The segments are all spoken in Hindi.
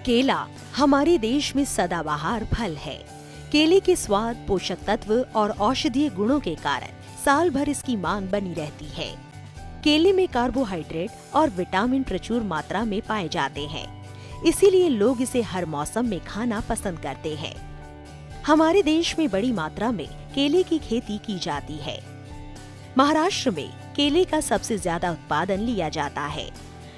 केला हमारे देश में सदाबहार फल है। केले के स्वाद, पोषक तत्व और औषधीय गुणों के कारण साल भर इसकी मांग बनी रहती है। केले में कार्बोहाइड्रेट और विटामिन प्रचुर मात्रा में पाए जाते हैं, इसीलिए लोग इसे हर मौसम में खाना पसंद करते हैं। हमारे देश में बड़ी मात्रा में केले की खेती की जाती है। महाराष्ट्र में केले का सबसे ज्यादा उत्पादन लिया जाता है।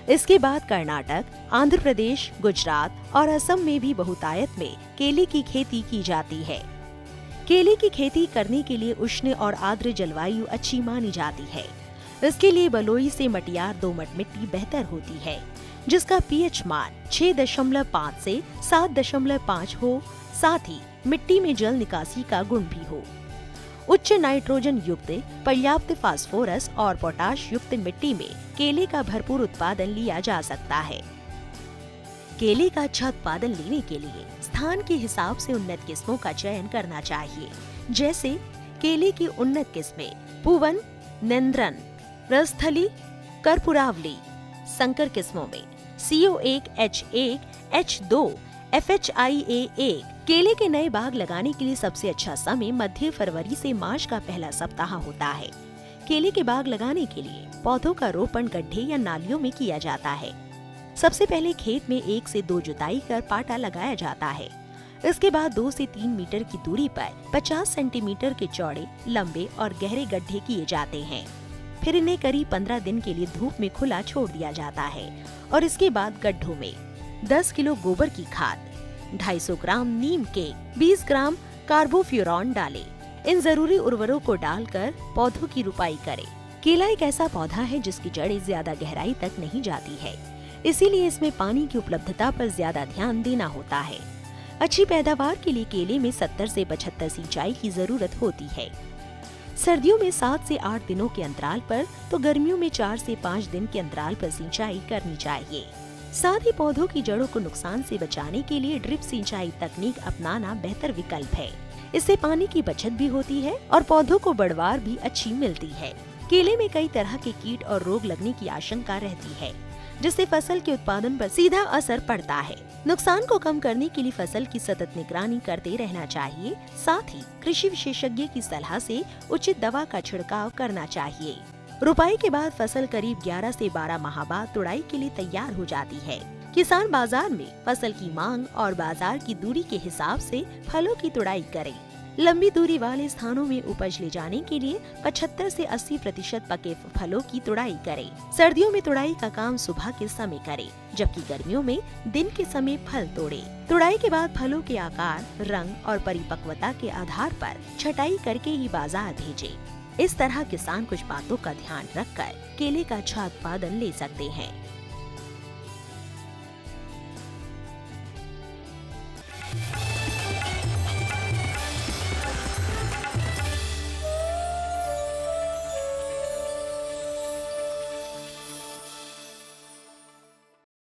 इसके बाद कर्नाटक, आंध्र प्रदेश, गुजरात और असम में भी बहुतायत में केले की खेती की जाती है। केले की खेती करने के लिए उष्ण और आर्द्र जलवायु अच्छी मानी जाती है। इसके लिए बलुई से मटियार दोमट मिट्टी बेहतर होती है, जिसका पीएच मान 6.5 से 7.5 हो। साथ ही मिट्टी में जल निकासी का गुण भी हो। उच्च नाइट्रोजन युक्त, पर्याप्त फास्फोरस और पोटाश युक्त मिट्टी में केले का भरपूर उत्पादन लिया जा सकता है। केले का अच्छा उत्पादन लेने के लिए स्थान के हिसाब से उन्नत किस्मों का चयन करना चाहिए। जैसे केले की उन्नत किस्में पूवन, नेंद्रन, रसथली, कर्पूरावली। संकर किस्मों में CO1, H1, H2, FHIA1। केले के नए बाग लगाने के लिए सबसे अच्छा समय मध्य फरवरी से मार्च का पहला सप्ताह होता है। केले के बाग लगाने के लिए पौधों का रोपण गड्ढे या नालियों में किया जाता है। सबसे पहले खेत में 1 से 2 जुताई कर पाटा लगाया जाता है। इसके बाद 2 से 3 मीटर की दूरी पर 50 सेंटीमीटर के चौड़े, लंबे और गहरे गड्ढे किए जाते हैं। फिर इन्हें करीब 15 दिन के लिए धूप में खुला छोड़ दिया जाता है और इसके बाद गड्ढों में 10 किलो गोबर की खाद, 250 ग्राम नीम केक, 20 ग्राम कार्बोफ्यूरॉन डालें। इन जरूरी उर्वरकों को डालकर पौधों की रुपाई करें। केला एक ऐसा पौधा है जिसकी जड़ें ज्यादा गहराई तक नहीं जाती है, इसीलिए इसमें पानी की उपलब्धता पर ज्यादा ध्यान देना होता है। अच्छी पैदावार के लिए केले में 70 से 75 सिंचाई की जरूरत होती है। सर्दियों में 7 से 8 दिनों के अंतराल पर, तो गर्मियों में 4 से 5 दिन के अंतराल पर सिंचाई करनी चाहिए। साथ ही पौधों की जड़ों को नुकसान से बचाने के लिए ड्रिप सिंचाई तकनीक अपनाना बेहतर विकल्प है। इससे पानी की बचत भी होती है और पौधों को बढ़वार भी अच्छी मिलती है। केले में कई तरह के कीट और रोग लगने की आशंका रहती है, जिससे फसल के उत्पादन पर सीधा असर पड़ता है। नुकसान को कम करने के लिए फसल की सतत निगरानी करते रहना चाहिए। साथ ही कृषि विशेषज्ञ की सलाह से उचित दवा का छिड़काव करना चाहिए। रुपाई के बाद फसल करीब 11 से 12 माह बाद तुड़ाई के लिए तैयार हो जाती है। किसान बाजार में फसल की मांग और बाजार की दूरी के हिसाब से फलों की तुड़ाई करें। लंबी दूरी वाले स्थानों में उपज ले जाने के लिए 75 से 80% पके फलों की तुड़ाई करें। सर्दियों में तुड़ाई का काम सुबह के समय करें, जबकि गर्मियों में दिन के समय फल तोड़ें। तुड़ाई के बाद फलों के आकार, रंग और परिपक्वता के आधार पर छटाई करके ही बाजार भेजें। इस तरह किसान कुछ बातों का ध्यान रखकर केले का अच्छा उत्पादन ले सकते हैं।